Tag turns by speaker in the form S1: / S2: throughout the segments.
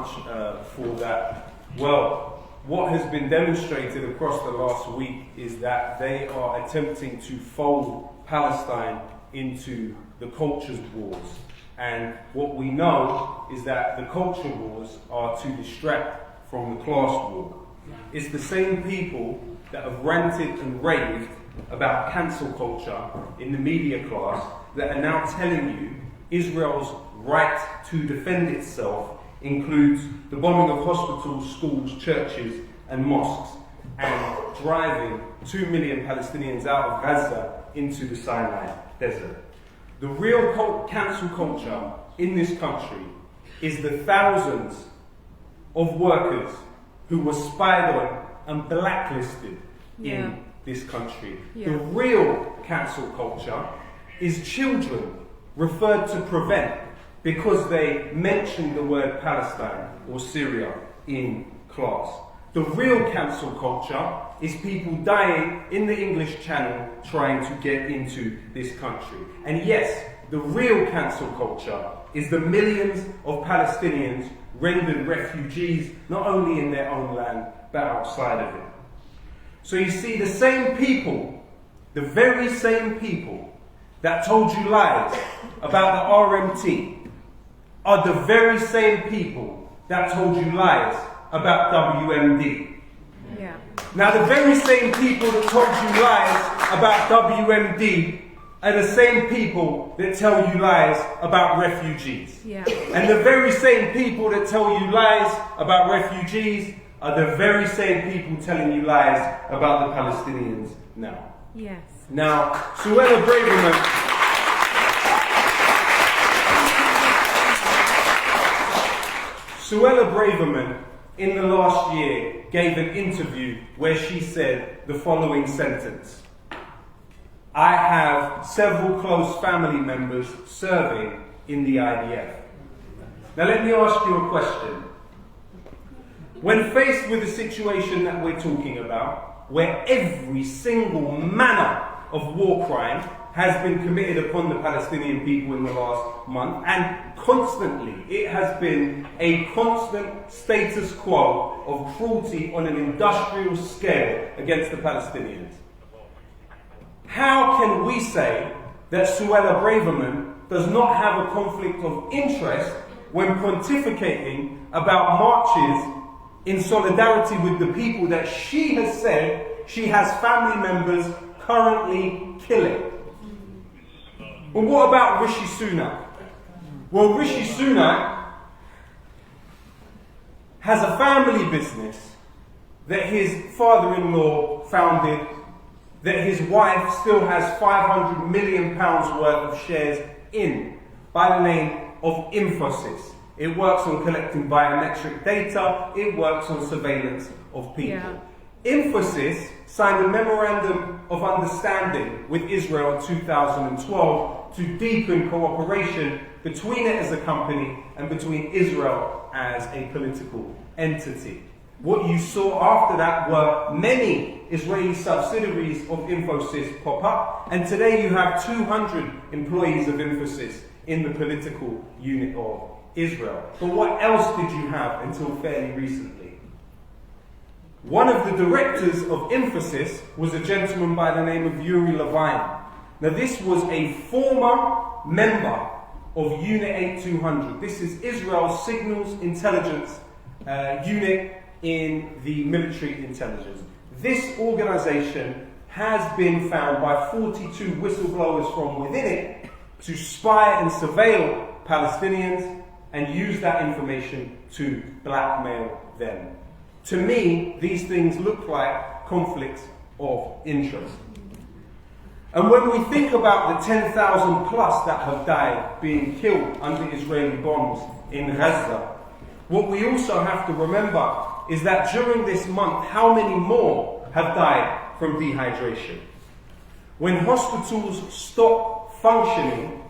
S1: much for that. Well, what has been demonstrated across the last week is that they are attempting to fold Palestine into the cultures wars. And what we know is that the culture wars are to distract from the class war. It's the same people that have ranted and raved about cancel culture in the media class that are now telling you Israel's right to defend itself includes the bombing of hospitals, schools, churches and mosques, and driving 2 million Palestinians out of Gaza into the Sinai desert. The real cancel culture in this country is the thousands of workers who were spied on and blacklisted in this country. The real cancel culture is children referred to prevent because they mentioned the word Palestine or Syria in class. The real cancel culture is people dying in the English Channel trying to get into this country. And yes, the real cancel culture is the millions of Palestinians rendered refugees, not only in their own land, but outside of it. So you see, the same people, the very same people that told you lies about the RMT are the very same people that told you lies about WMD.
S2: Yeah.
S1: Now, the very same people that told you lies about WMD are the same people that tell you lies about refugees.
S2: Yeah.
S1: And the very same people that tell you lies about refugees are the very same people telling you lies about the Palestinians now.
S2: Yes.
S1: Now, Suella Braverman... Suella Braverman, in the last year, gave an interview where she said the following sentence: "I have several close family members serving in the IDF." Now let me ask you a question. When faced with the situation that we're talking about, where every single manner of war crime has been committed upon the Palestinian people in the last month, and constantly, it has been a constant status quo of cruelty on an industrial scale against the Palestinians, how can we say that Suella Braverman does not have a conflict of interest when pontificating about marches in solidarity with the people that she has said she has family members currently killing? But what about Rishi Sunak? Well, Rishi Sunak has a family business that his father-in-law founded, that his wife still has £500 million worth of shares in, by the name of Infosys. It works on collecting biometric data, it works on surveillance of people.
S2: Yeah.
S1: Infosys signed a memorandum of understanding with Israel in 2012 to deepen cooperation between it as a company and between Israel as a political entity. What you saw after that were many Israeli subsidiaries of Infosys pop up, and today you have 200 employees of Infosys in the political unit of Israel. But what else did you have until fairly recently? One of the directors of Infosys was a gentleman by the name of Yuri Levine. Now this was a former member of Unit 8200. This is Israel's signals intelligence unit in the military intelligence. This organization has been found by 42 whistleblowers from within it to spy and surveil Palestinians and use that information to blackmail them. To me, these things look like conflicts of interest. And when we think about the 10,000 plus that have died being killed under Israeli bombs in Gaza, what we also have to remember is that during this month, how many more have died from dehydration? When hospitals stop functioning,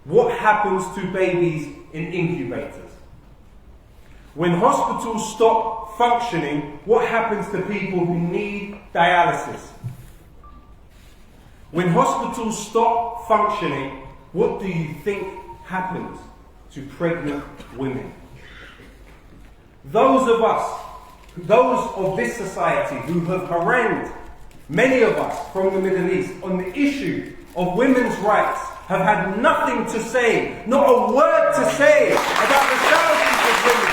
S1: what happens to babies in incubators? When hospitals stop functioning, what happens to people who need dialysis? When hospitals stop functioning, what do you think happens to pregnant women? Those of us, those of this society who have harangued many of us from the Middle East on the issue of women's rights have had nothing to say, not a word to say about the thousands of women.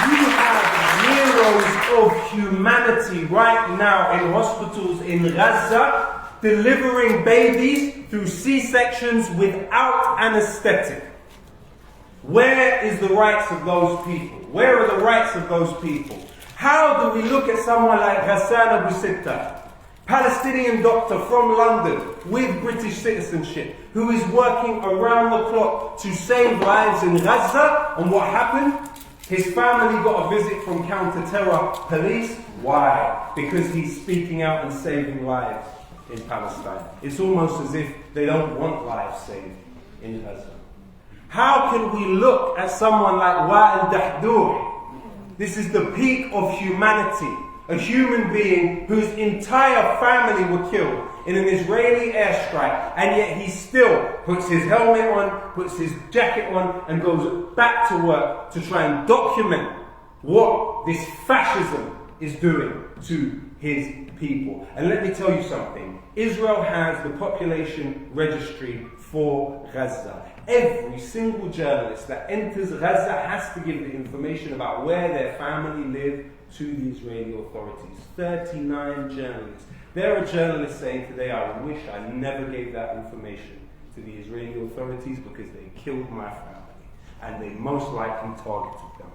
S1: You have heroes of humanity right now in hospitals in Gaza delivering babies through C-sections without anesthetic. Where is the rights of those people? Where are the rights of those people? How do we look at someone like Hassan Abu Sitta, Palestinian doctor from London with British citizenship, who is working around the clock to save lives in Gaza? And what happened? His family got a visit from counter-terror police. Why? Because he's speaking out and saving lives in Palestine. It's almost as if they don't want lives saved in Gaza. How can we look at someone like Wa'il Dahdour? This is the peak of humanity. A human being whose entire family were killed in an Israeli airstrike, and yet he still puts his helmet on, puts his jacket on, and goes back to work to try and document what this fascism is doing to his people. And let me tell you something. Israel has the population registry for Gaza. Every single journalist that enters Gaza has to give the information about where their family live to the Israeli authorities. 39 journalists. There are journalists saying today, I wish I never gave that information to the Israeli authorities because they killed my family and they most likely targeted them.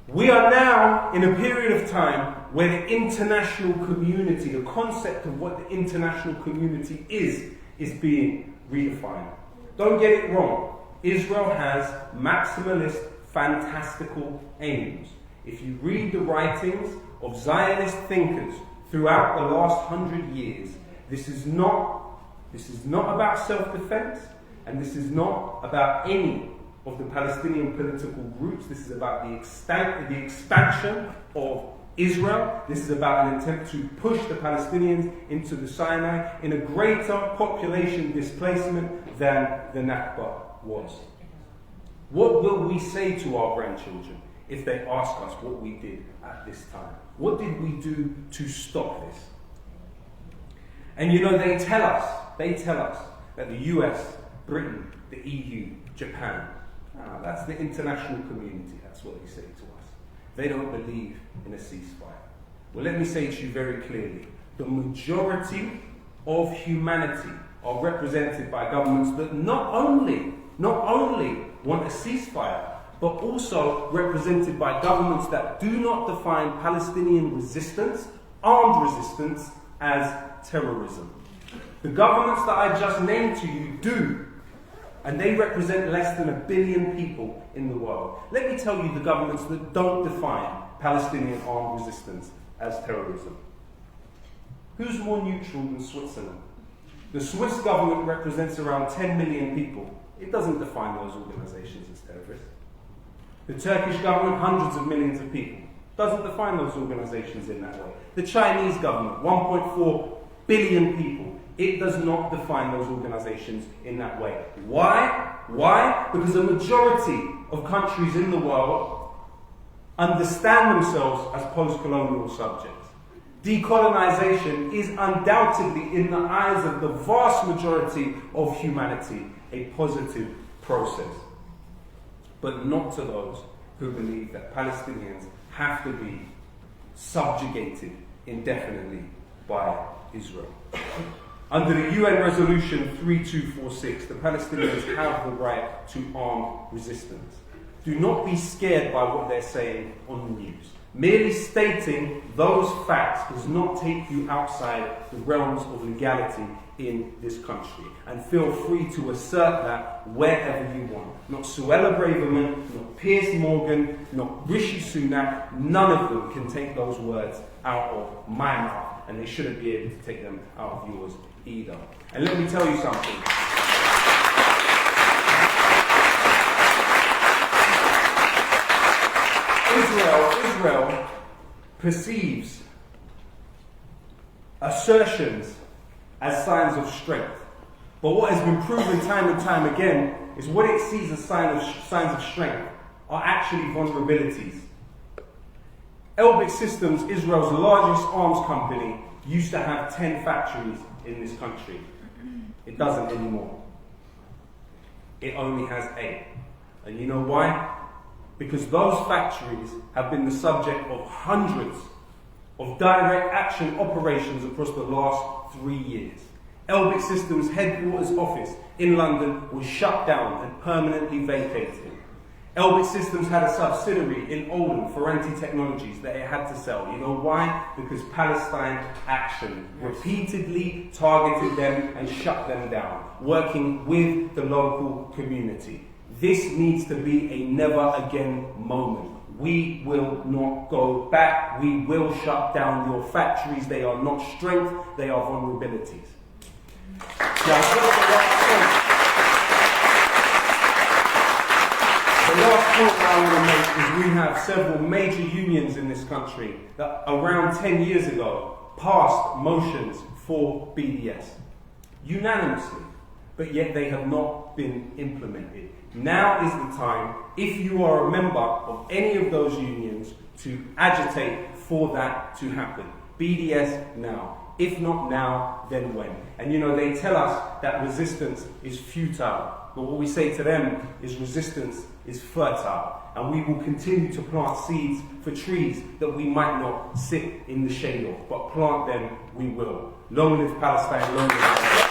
S1: We are now in a period of time where the international community, the concept of what the international community is being redefined. Don't get it wrong. Israel has maximalist, fantastical aims. If you read the writings of Zionist thinkers throughout the last 100 years, this is not about self-defense, and this is not about any of the Palestinian political groups. This is about the expansion of Israel. This is about an attempt to push the Palestinians into the Sinai in a greater population displacement than the Nakba was. What will we say to our grandchildren if they ask us what we did at this time? What did we do to stop this? And you know, they tell us that the US, Britain, the EU, Japan, that's the international community, that's what they say to us. They don't believe in a ceasefire. Well, let me say to you very clearly, the majority of humanity are represented by governments that not only want a ceasefire, but also represented by governments that do not define Palestinian resistance, armed resistance, as terrorism. The governments that I just named to you do, and they represent less than 1 billion people in the world. Let me tell you the governments that don't define Palestinian armed resistance as terrorism. Who's more neutral than Switzerland? The Swiss government represents around 10 million people. It doesn't define those organizations as terrorists. The Turkish government, hundreds of millions of people, doesn't define those organizations in that way. The Chinese government, 1.4 billion people, it does not define those organizations in that way. Why? Why? Because the majority of countries in the world understand themselves as post-colonial subjects. Decolonization is undoubtedly, in the eyes of the vast majority of humanity, a positive process. But not to those who believe that Palestinians have to be subjugated indefinitely by Israel. Under the UN Resolution 3246, the Palestinians have the right to armed resistance. Do not be scared by what they're saying on the news. Merely stating those facts does not take you outside the realms of legality in this country. And feel free to assert that wherever you want. Not Suella Braverman, not Piers Morgan, not Rishi Sunak. None of them can take those words out of my mouth. And they shouldn't be able to take them out of yours either. And let me tell you something. Israel perceives assertions as signs of strength. But what has been proven time and time again is what it sees as signs of strength are actually vulnerabilities. Elbit Systems, Israel's largest arms company, used to have 10 factories in this country. It doesn't anymore. It only has 8. And you know why? Because those factories have been the subject of hundreds of direct action operations across the last 3 years. Elbit Systems' headquarters office in London was shut down and permanently vacated. Elbit Systems had a subsidiary in Oldham, Ferranti Technologies, that it had to sell. You know why? Because Palestine Action repeatedly targeted them and shut them down, working with the local community. This needs to be a never again moment. We will not go back. We will shut down your factories. They are not strength, they are vulnerabilities. Now, the last point I want to make is we have several major unions in this country that around 10 years ago passed motions for BDS unanimously, but yet they have not been implemented. Now is the time, if you are a member of any of those unions, to agitate for that to happen. BDS now. If not now, then when? And you know, they tell us that resistance is futile. But what we say to them is resistance is fertile. And we will continue to plant seeds for trees that we might not sit in the shade of. But plant them, we will. Long live Palestine, long live Palestine.